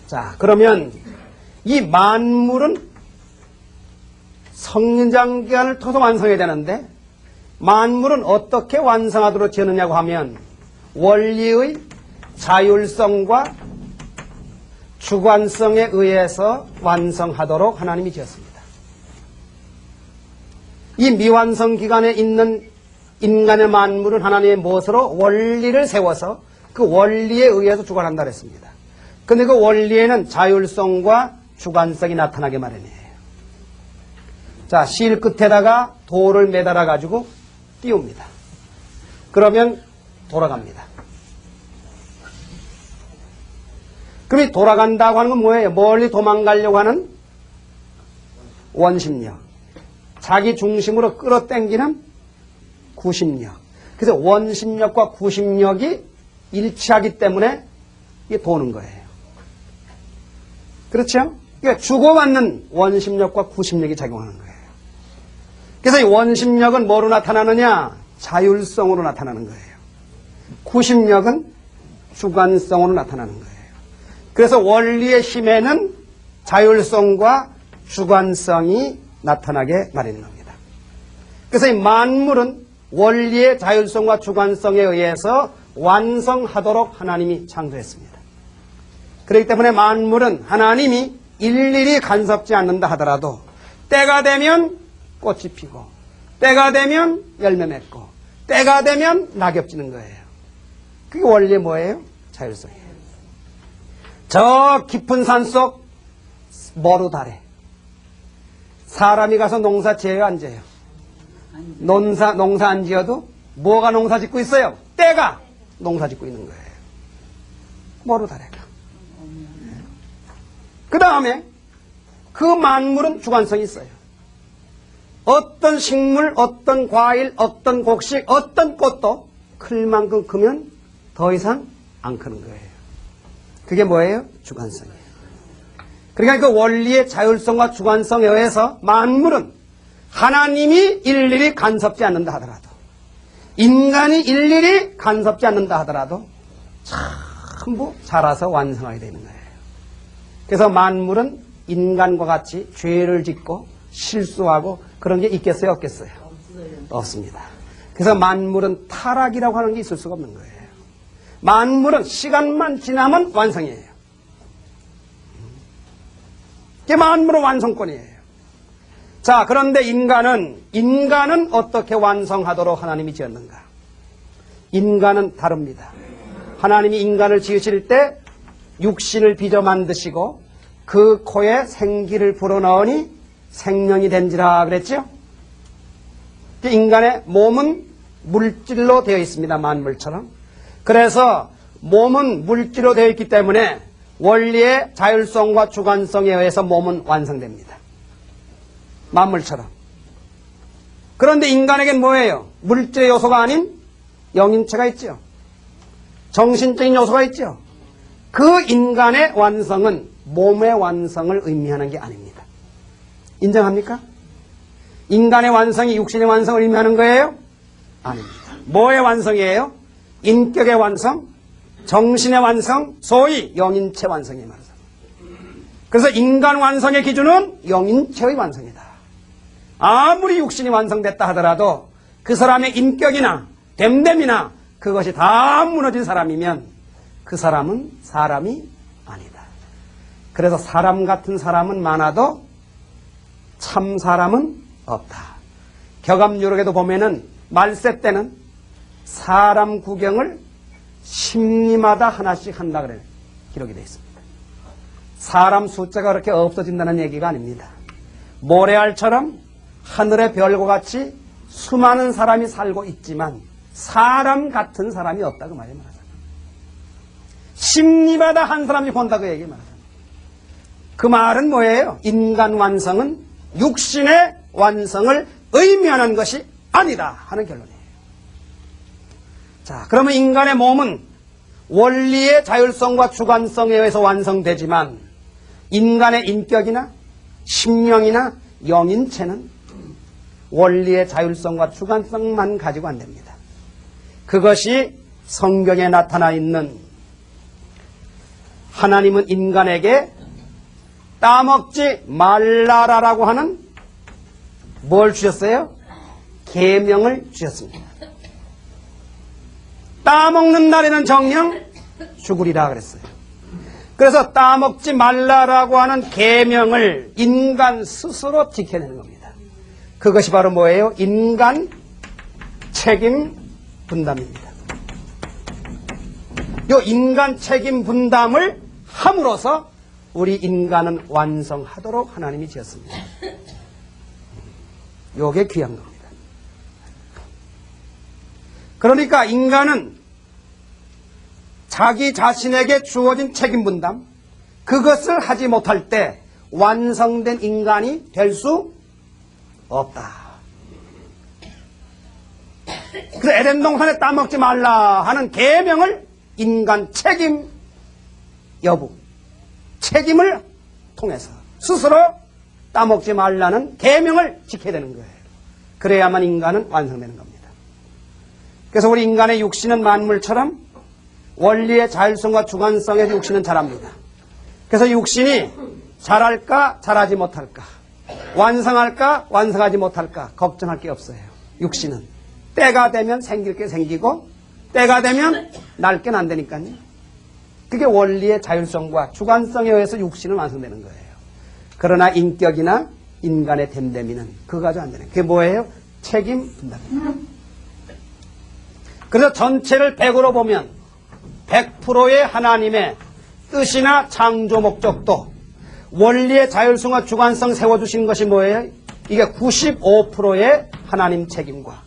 자, 그러면 이 만물은 성장기간을 통해서 완성해야 되는데 만물은 어떻게 완성하도록 지었느냐고 하면 원리의 자율성과 주관성에 의해서 완성하도록 하나님이 지었습니다. 이 미완성 기간에 있는 인간의 만물은 하나님의 무엇으로 원리를 세워서 그 원리에 의해서 주관한다 그랬습니다. 근데 그 원리에는 자율성과 주관성이 나타나게 마련이에요. 자, 실 끝에다가 돌을 매달아 가지고 띄웁니다. 그러면 돌아갑니다. 그럼 이 돌아간다고 하는 건 뭐예요? 멀리 도망가려고 하는 원심력. 자기 중심으로 끌어당기는 구심력. 그래서 원심력과 구심력이 일치하기 때문에 이게 도는 거예요. 그렇죠? 그러니까 주고받는 원심력과 구심력이 작용하는 거예요. 그래서 이 원심력은 뭐로 나타나느냐? 자율성으로 나타나는 거예요. 구심력은 주관성으로 나타나는 거예요. 그래서 원리의 힘에는 자율성과 주관성이 나타나게 마련인 겁니다. 그래서 이 만물은 원리의 자율성과 주관성에 의해서 완성하도록 하나님이 창조했습니다. 그렇기 때문에 만물은 하나님이 일일이 간섭지 않는다 하더라도 때가 되면 꽃이 피고 때가 되면 열매 맺고 때가 되면 낙엽 지는 거예요. 그게 원리의 뭐예요? 자율성이에요. 저 깊은 산속 머루달에 사람이 가서 농사 지어요, 안 지어요? 농사 안 지어도 뭐가 농사 짓고 있어요? 때가 농사 짓고 있는 거예요. 머루달에가. 그 다음에 그 만물은 주관성이 있어요. 어떤 식물, 어떤 과일, 어떤 곡식, 어떤 꽃도 클 만큼 크면 더 이상 안 크는 거예요. 그게 뭐예요? 주관성이에요. 그러니까 그 원리의 자율성과 주관성에 의해서 만물은 하나님이 일일이 간섭지 않는다 하더라도 인간이 일일이 간섭지 않는다 하더라도 전부 자라서 완성하게 되는 거예요. 그래서 만물은 인간과 같이 죄를 짓고 실수하고 그런 게 있겠어요? 없겠어요? 없습니다. 그래서 만물은 타락이라고 하는 게 있을 수가 없는 거예요. 만물은 시간만 지나면 완성이에요. 이게 만물은 완성권이에요. 자, 그런데 인간은 어떻게 완성하도록 하나님이 지었는가? 인간은 다릅니다. 하나님이 인간을 지으실 때 육신을 빚어 만드시고 그 코에 생기를 불어넣으니 생명이 된지라 그랬죠? 인간의 몸은 물질로 되어 있습니다. 만물처럼. 그래서 몸은 물질로 되어 있기 때문에 원리의 자율성과 주관성에 의해서 몸은 완성됩니다. 만물처럼. 그런데 인간에겐 뭐예요? 물질의 요소가 아닌 영인체가 있죠. 정신적인 요소가 있죠. 그 인간의 완성은 몸의 완성을 의미하는 게 아닙니다. 인정합니까? 인간의 완성이 육신의 완성을 의미하는 거예요? 아닙니다. 뭐의 완성이에요? 인격의 완성, 정신의 완성, 소위 영인체 완성의 완성. 그래서 인간 완성의 기준은 영인체의 완성이다. 아무리 육신이 완성됐다 하더라도 그 사람의 인격이나 됨됨이나 그것이 다 무너진 사람이면 그 사람은 사람이 아니다. 그래서 사람 같은 사람은 많아도 참 사람은 없다. 격암유록에도 보면은 말세 때는 사람 구경을 심리마다 하나씩 한다 그래요. 기록이 되어 있습니다. 사람 숫자가 그렇게 없어진다는 얘기가 아닙니다. 모래알처럼 하늘의 별과 같이 수많은 사람이 살고 있지만 사람 같은 사람이 없다 그 말이에요. 심리마다 한 사람이 본다 그 얘기 말이에요. 그 말은 뭐예요? 인간 완성은 육신의 완성을 의미하는 것이 아니다 하는 결론이에요. 자, 그러면 인간의 몸은 원리의 자율성과 주관성에 의해서 완성되지만 인간의 인격이나 심령이나 영인체는 원리의 자율성과 주관성만 가지고 안 됩니다. 그것이 성경에 나타나 있는 하나님은 인간에게 따먹지 말라라고 하는 뭘 주셨어요? 계명을 주셨습니다. 따먹는 날에는 정령 죽으리라 그랬어요. 그래서 따먹지 말라라고 하는 계명을 인간 스스로 지켜내는 겁니다. 그것이 바로 뭐예요? 인간 책임 분담입니다. 이 인간 책임 분담을 함으로써 우리 인간은 완성하도록 하나님이 지었습니다. 요게 귀한 겁니다. 그러니까 인간은 자기 자신에게 주어진 책임 분담, 그것을 하지 못할 때 완성된 인간이 될 수 없다. 그래서 에덴 동산에 따먹지 말라 하는 계명을 인간 책임 여부, 책임을 통해서 스스로 따먹지 말라는 계명을 지켜야 되는 거예요. 그래야만 인간은 완성되는 겁니다. 그래서 우리 인간의 육신은 만물처럼 원리의 자율성과 주관성의 육신은 자랍니다. 그래서 육신이 잘할까 잘하지 못할까, 완성할까 완성하지 못할까 걱정할 게 없어요. 육신은 때가 되면 생길 게 생기고 때가 되면 날 게 안 되니까요. 그게 원리의 자율성과 주관성에 의해서 육신은 완성되는 거예요. 그러나 인격이나 인간의 됨됨이는 그거 가지고 안 되는 거예요. 그게 뭐예요? 책임 분담입니다. 그래서 전체를 100으로 보면 100%의 하나님의 뜻이나 창조 목적도 원리의 자율성과 주관성 세워주신 것이 뭐예요? 이게 95%의 하나님 책임과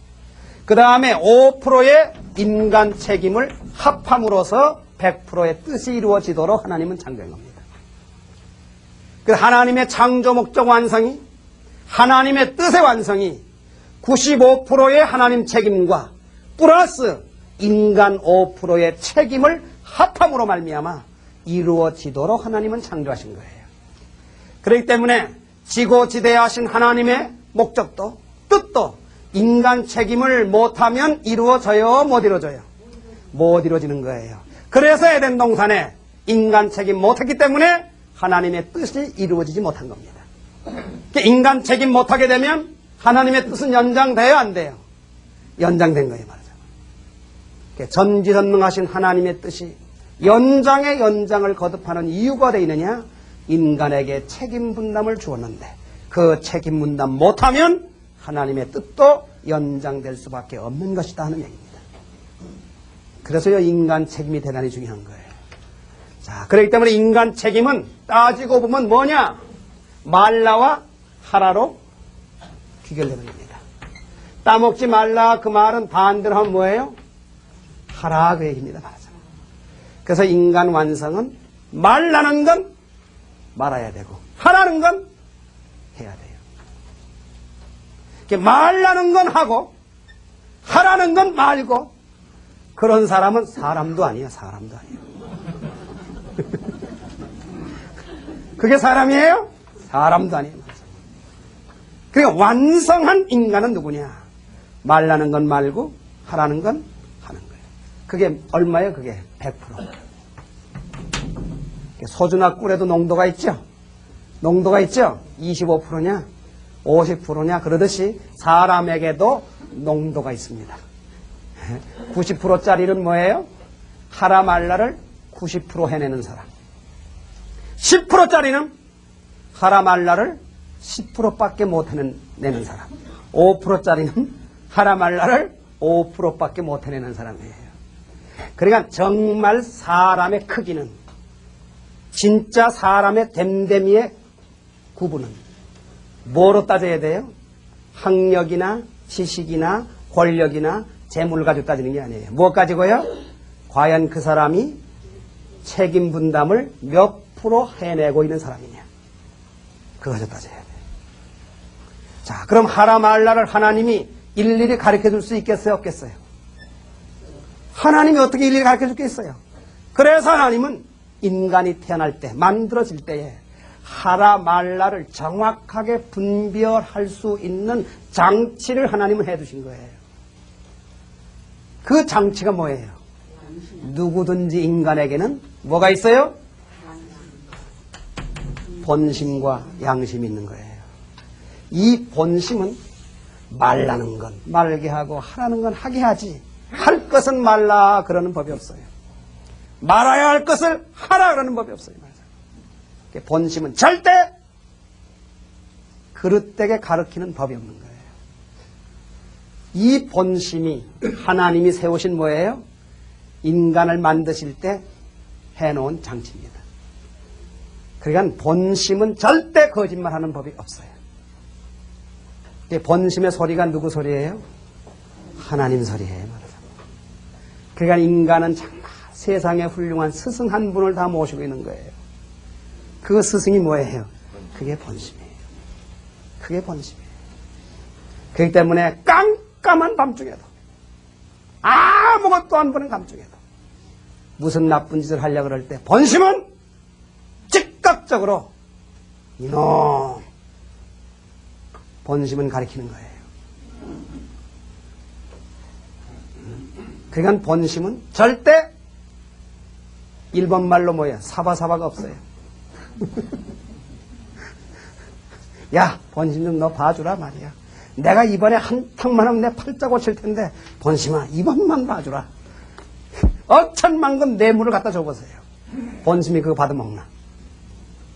그 다음에 5%의 인간 책임을 합함으로써 100%의 뜻이 이루어지도록 하나님은 창조한 겁니다. 그래서 하나님의 창조 목적 완성이, 하나님의 뜻의 완성이 95%의 하나님 책임과 플러스 인간 5%의 책임을 합함으로 말미암아 이루어지도록 하나님은 창조하신 거예요. 그렇기 때문에 지고지대하신 하나님의 목적도 뜻도 인간 책임을 못하면 이루어져요? 못 이루어져요? 못 이루어지는 거예요. 그래서 에덴 동산에 인간 책임 못했기 때문에 하나님의 뜻이 이루어지지 못한 겁니다. 인간 책임 못하게 되면 하나님의 뜻은 연장돼요? 안 돼요? 연장된 거예요, 말하자면. 전지전능하신 하나님의 뜻이 연장의 연장을 거듭하는 이유가 되어 있느냐? 인간에게 책임 분담을 주었는데 그 책임 분담 못하면 하나님의 뜻도 연장될 수밖에 없는 것이다 하는 얘기입니다. 그래서요, 인간 책임이 대단히 중요한 거예요. 자, 그렇기 때문에 인간 책임은 따지고 보면 뭐냐? 말라와 하라로 귀결되는 겁니다. 따먹지 말라 그 말은 반대로 하면 뭐예요? 하라 그 얘기입니다. 말하자면. 그래서 인간 완성은 말라는 건 말아야 되고 하라는 건 해야 돼요. 말라는 건 하고 하라는 건 말고 그런 사람은 사람도 아니에요. 사람도 아니에요. 그게 사람이에요? 사람도 아니에요. 그러니까 완성한 인간은 누구냐? 말라는 건 말고 하라는 건 하는 거예요. 그게 얼마예요? 그게 100%. 소주나 꿀에도 농도가 있죠? 농도가 있죠? 25%냐? 50%냐? 그러듯이 사람에게도 농도가 있습니다. 90%짜리는 뭐예요? 하라 말라를 90% 해내는 사람. 10%짜리는 하라 말라를 10%밖에 못 해내는 사람. 5%짜리는 하라 말라를 5%밖에 못 해내는 사람이에요. 그러니까 정말 사람의 크기는 진짜 사람의 됨됨이의 구분은 뭐로 따져야 돼요? 학력이나 지식이나 권력이나 재물을 가지고 따지는 게 아니에요. 무엇 가지고요? 과연 그 사람이 책임 분담을 몇 프로 해내고 있는 사람이냐. 그거 가지고 따져야 돼요. 자, 그럼 하라 말라를 하나님이 일일이 가르쳐 줄 수 있겠어요? 없겠어요? 하나님이 어떻게 일일이 가르쳐 주겠어요? 그래서 하나님은 인간이 태어날 때, 만들어질 때에 하라 말라를 정확하게 분별할 수 있는 장치를 하나님은 해두신 거예요. 그 장치가 뭐예요? 누구든지 인간에게는 뭐가 있어요? 본심과 양심이 있는 거예요. 이 본심은 말라는 건 말게 하고 하라는 건 하게 하지, 할 것은 말라 그러는 법이 없어요. 말아야 할 것을 하라 그러는 법이 없어요. 본심은 절대 그릇되게 가르치는 법이 없는 거예요. 이 본심이 하나님이 세우신 뭐예요? 인간을 만드실 때 해놓은 장치입니다. 그러니까 본심은 절대 거짓말하는 법이 없어요. 본심의 소리가 누구 소리예요? 하나님 소리예요. 그러니까 인간은 정말 세상에 훌륭한 스승 한 분을 다 모시고 있는 거예요. 그 스승이 뭐예요? 그게 본심이에요. 그게 본심이에요. 그렇기 때문에 깜깜한 밤중에도, 아무것도 안 보는 밤중에도 무슨 나쁜 짓을 하려고 그럴 때 본심은 즉각적으로 이놈, 본심은 가리키는 거예요. 그러니까 본심은 절대 일본말로 뭐야? 사바사바가 없어요. 야, 본심 좀 너 봐주라 말이야. 내가 이번에 한탕만 하면 내 팔자 고칠 텐데 본심아 이번만 봐주라. 어천만금 뇌물을 갖다 줘보세요. 본심이 그거 받아먹나?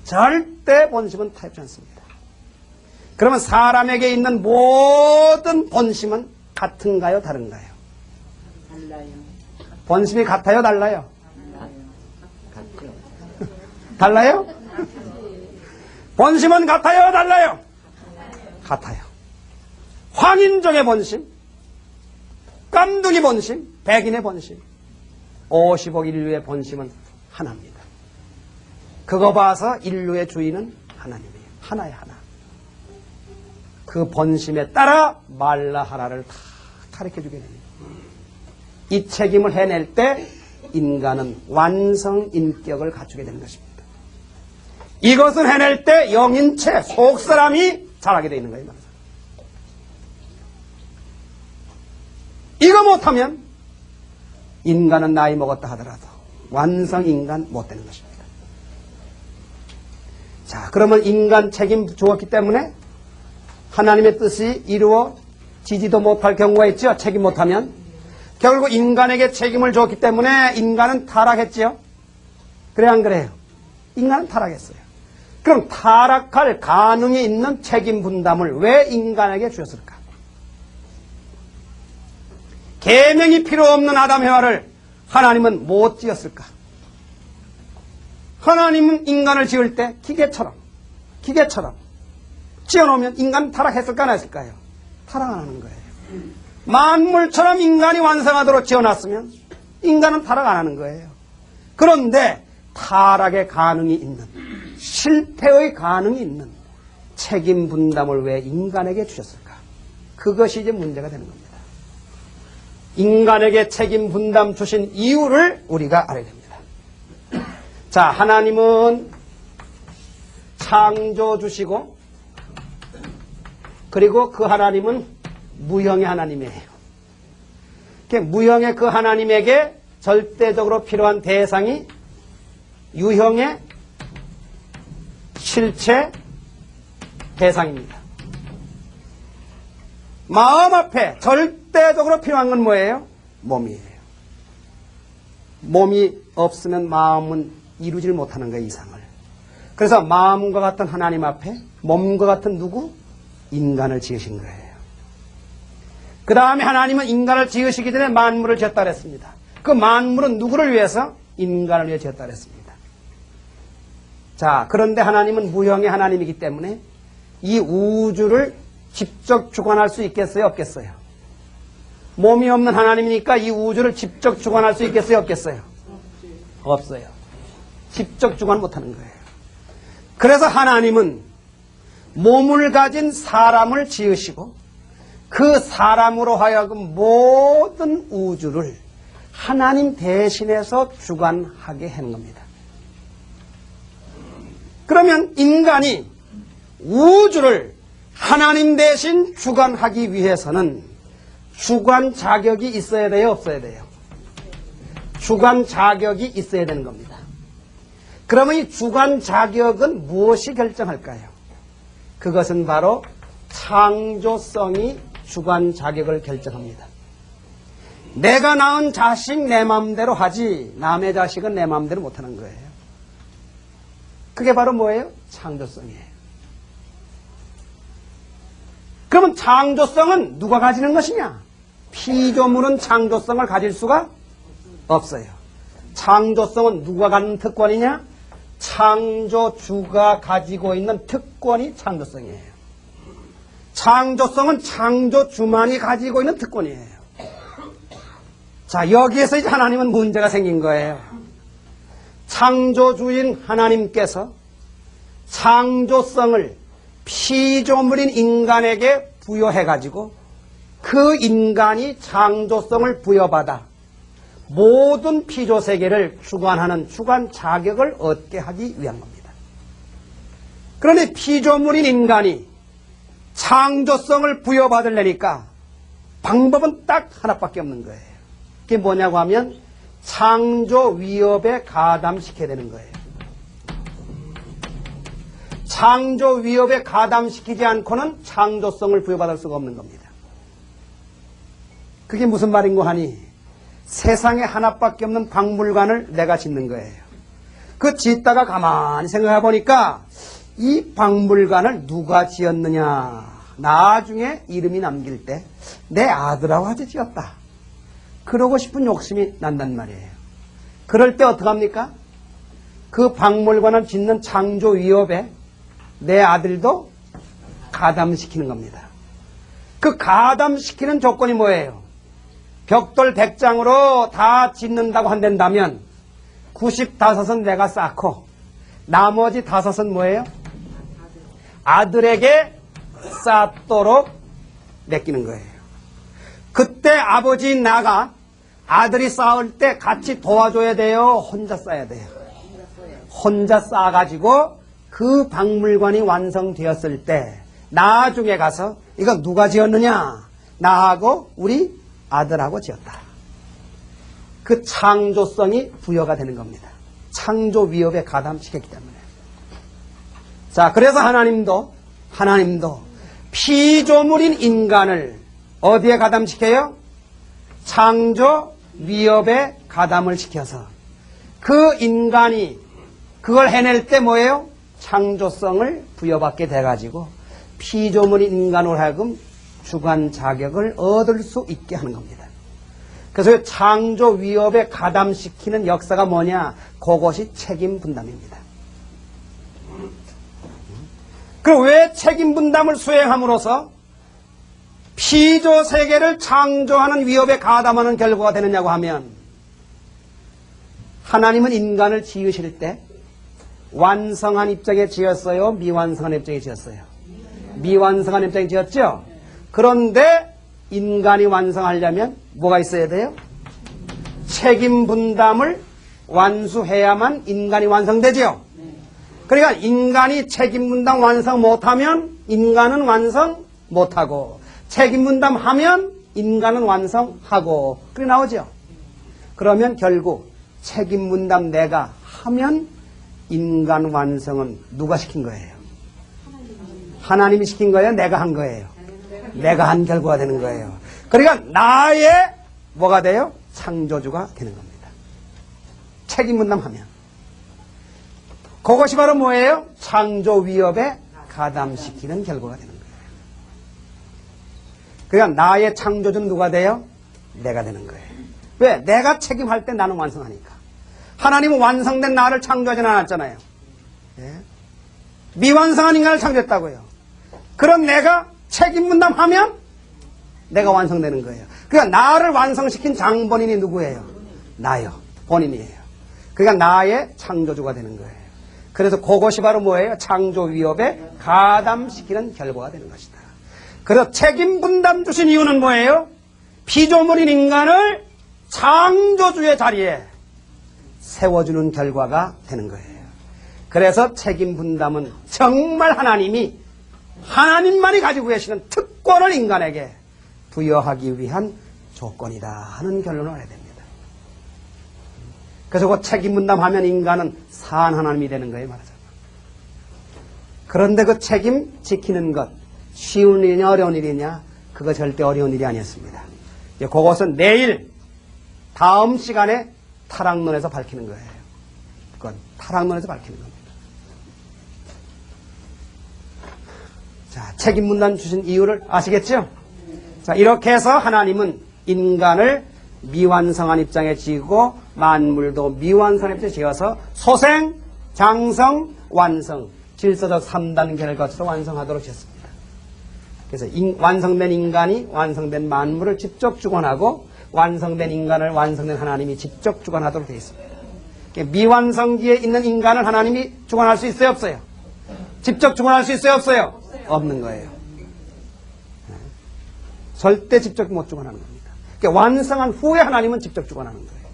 절대 본심은 타협하지 않습니다. 그러면 사람에게 있는 모든 본심은 같은가요? 다른가요? 달라요. 본심이 같아요? 달라요? 같죠. 달라요? 본심은 같아요? 달라요? 같아요. 황인종의 본심, 깜둥이 본심, 백인의 본심, 50억 인류의 본심은 하나입니다. 그거 봐서 인류의 주인은 하나님이에요. 하나의 하나. 그 본심에 따라 말라 하라를 다 가르쳐주게 됩니다. 이 책임을 해낼 때 인간은 완성 인격을 갖추게 되는 것입니다. 이것을 해낼 때 영인체, 속사람이 자라게 되어 있는 거예요. 이거 못하면 인간은 나이 먹었다 하더라도 완성 인간 못 되는 것입니다. 자, 그러면 인간 책임 주었기 때문에 하나님의 뜻이 이루어지지도 못할 경우가 있죠. 책임 못하면. 결국 인간에게 책임을 줬기 때문에 인간은 타락했지요. 그래 안 그래요? 인간은 타락했어요. 그럼 타락할 가능이 있는 책임 분담을 왜 인간에게 주었을까? 계명이 필요 없는 아담 해와를 하나님은 못 지었을까? 하나님은 인간을 지을 때 기계처럼 지어놓으면 인간 타락했을까 안 했을까요? 타락 안 하는 거예요. 만물처럼 인간이 완성하도록 지어놨으면 인간은 타락 안 하는 거예요. 그런데 타락의 가능이 있는, 실패의 가능이 있는 책임 분담을 왜 인간에게 주셨을까? 그것이 이제 문제가 되는 겁니다. 인간에게 책임 분담 주신 이유를 우리가 알아야 됩니다. 자, 하나님은 창조 주시고, 그리고 그 하나님은 무형의 하나님이에요. 무형의 그 하나님에게 절대적으로 필요한 대상이 유형의 실체 대상입니다. 마음 앞에 절대적으로 필요한 건 뭐예요? 몸이에요. 몸이 없으면 마음은 이루질 못하는 거예요, 이상을. 그래서 마음과 같은 하나님 앞에 몸과 같은 누구? 인간을 지으신 거예요. 그 다음에 하나님은 인간을 지으시기 전에 만물을 지었다 그랬습니다. 그 만물은 누구를 위해서? 인간을 위해 지었다 그랬습니다. 자, 그런데 하나님은 무형의 하나님이기 때문에 이 우주를 직접 주관할 수 있겠어요? 없겠어요? 몸이 없는 하나님이니까 이 우주를 직접 주관할 수 있겠어요? 없겠어요? 없어요. 직접 주관 못하는 거예요. 그래서 하나님은 몸을 가진 사람을 지으시고 그 사람으로 하여금 모든 우주를 하나님 대신해서 주관하게 하는 겁니다. 그러면 인간이 우주를 하나님 대신 주관하기 위해서는 주관 자격이 있어야 돼요? 없어야 돼요? 주관 자격이 있어야 되는 겁니다. 그러면 이 주관 자격은 무엇이 결정할까요? 그것은 바로 창조성이 주관 자격을 결정합니다. 내가 낳은 자식 내 마음대로 하지 남의 자식은 내 마음대로 못하는 거예요. 그게 바로 뭐예요? 창조성이에요. 그러면 창조성은 누가 가지는 것이냐? 피조물은 창조성을 가질 수가 없어요. 창조성은 누가 갖는 특권이냐? 창조주가 가지고 있는 특권이 창조성이에요. 창조성은 창조주만이 가지고 있는 특권이에요. 자, 여기에서 이제 하나님은 문제가 생긴 거예요. 창조주인 하나님께서 창조성을 피조물인 인간에게 부여해가지고 그 인간이 창조성을 부여받아 모든 피조세계를 주관하는 주관 자격을 얻게 하기 위한 겁니다. 그런데 피조물인 인간이 창조성을 부여받으려니까 방법은 딱 하나밖에 없는 거예요. 그게 뭐냐고 하면 창조 위협에 가담시켜야 되는 거예요. 창조 위협에 가담시키지 않고는 창조성을 부여받을 수가 없는 겁니다. 그게 무슨 말인고 하니 세상에 하나밖에 없는 박물관을 내가 짓는 거예요. 그 짓다가 가만히 생각해 보니까 이 박물관을 누가 지었느냐, 나중에 이름이 남길 때 내 아들하고 같이 지었다, 그러고 싶은 욕심이 난단 말이에요. 그럴 때 어떡합니까? 그 박물관을 짓는 창조 위협에 내 아들도 가담시키는 겁니다. 그 가담시키는 조건이 뭐예요? 벽돌 100장으로 다 짓는다고 한다면 95은 내가 쌓고 나머지 5은 뭐예요? 아들에게 쌓도록 맡기는 거예요. 그때 아버지인 나가 아들이 쌓을 때 같이 도와줘야 돼요? 혼자 쌓아야 돼요? 혼자 쌓아가지고 그 박물관이 완성되었을 때 나중에 가서 이거 누가 지었느냐? 나하고 우리 아들하고 지었다. 그 창조성이 부여가 되는 겁니다. 창조 위협에 가담시켰기 때문에. 자, 그래서 하나님도 피조물인 인간을 어디에 가담시켜요? 창조 위협에 가담을 시켜서 그 인간이 그걸 해낼 때 뭐예요? 창조성을 부여받게 돼가지고 피조물인 인간으로 하여금 주관 자격을 얻을 수 있게 하는 겁니다. 그래서 창조 위협에 가담시키는 역사가 뭐냐? 그것이 책임 분담입니다. 그럼 왜 책임 분담을 수행함으로써 피조 세계를 창조하는 위협에 가담하는 결과가 되느냐고 하면, 하나님은 인간을 지으실 때 완성한 입장에 지었어요? 미완성한 입장에 지었어요? 미완성한 입장에 지었죠? 그런데 인간이 완성하려면 뭐가 있어야 돼요? 책임 분담을 완수해야만 인간이 완성되죠? 그러니까 인간이 책임 분담 완성 못하면 인간은 완성 못하고, 책임 분담하면 인간은 완성하고, 그래 나오죠? 그러면 결국 책임 분담 내가 하면 인간 완성은 누가 시킨 거예요? 하나님이 시킨 거예요? 내가 한 거예요? 내가 한 결과가 되는 거예요. 그러니까 나의 뭐가 돼요? 창조주가 되는 겁니다. 책임 분담하면. 그것이 바로 뭐예요? 창조 위협에 가담시키는 결과가 되는 거예요. 그러니까 나의 창조주는 누가 돼요? 내가 되는 거예요. 왜? 내가 책임할 때 나는 완성하니까. 하나님은 완성된 나를 창조하지 않았잖아요. 예? 미완성한 인간을 창조했다고요. 그럼 내가 책임 분담하면 내가 완성되는 거예요. 그러니까 나를 완성시킨 장본인이 누구예요? 나요. 본인이에요. 그러니까 나의 창조주가 되는 거예요. 그래서 그것이 바로 뭐예요? 창조 위협에 가담시키는 결과가 되는 것이다. 그래서 책임 분담 주신 이유는 뭐예요? 피조물인 인간을 창조주의 자리에 세워주는 결과가 되는 거예요. 그래서 책임 분담은 정말 하나님만이 가지고 계시는 특권을 인간에게 부여하기 위한 조건이다 하는 결론을 해야 됩니다. 그래서 그 책임 분담하면 인간은 산 하나님이 되는 거예요, 말하자면. 그런데 그 책임 지키는 것, 쉬운 일이냐 어려운 일이냐, 그거 절대 어려운 일이 아니었습니다. 그것은 내일 다음 시간에 타락론에서 밝히는 거예요. 그건 타락론에서 밝히는 겁니다. 자, 책임 분담 주신 이유를 아시겠죠? 자, 이렇게 해서 하나님은 인간을 미완성한 입장에 지고 만물도 미완성한 입장에 지어서 소생, 장성, 완성, 질서적 3단계를 거쳐서 완성하도록 했습니다. 그래서 완성된 인간이 완성된 만물을 직접 주관하고 완성된 인간을 완성된 하나님이 직접 주관하도록 되어 있습니다. 미완성기에 있는 인간을 하나님이 주관할 수 있어요, 없어요? 직접 주관할 수 있어요, 없어요? 없는 거예요. 절대 직접 못 주관하는 겁니다. 그러니까 완성한 후에 하나님은 직접 주관하는 거예요.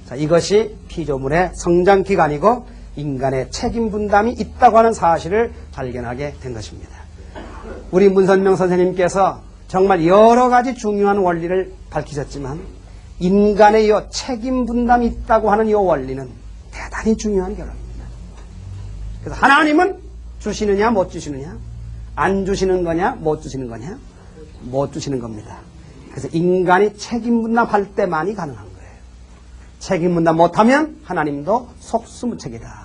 자, 이것이 피조물의 성장 기간이고 인간의 책임 분담이 있다고 하는 사실을 발견하게 된 것입니다. 우리 문선명 선생님께서 정말 여러 가지 중요한 원리를 밝히셨지만 인간의 이 책임 분담이 있다고 하는 이 원리는 대단히 중요한 결론입니다. 그래서 하나님은 주시느냐 못 주시느냐, 안 주시는 거냐 못 주시는 거냐, 못 주시는 겁니다. 그래서 인간이 책임 분담할 때만이 가능한 거예요. 책임 분담 못하면 하나님도 속수무책이다.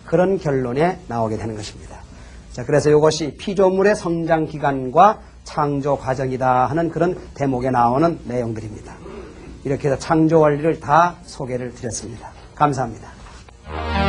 그런 결론에 나오게 되는 것입니다. 자, 그래서 이것이 피조물의 성장 기간과 창조 과정이다 하는 그런 대목에 나오는 내용들입니다. 이렇게 해서 창조 원리를 다 소개를 드렸습니다. 감사합니다.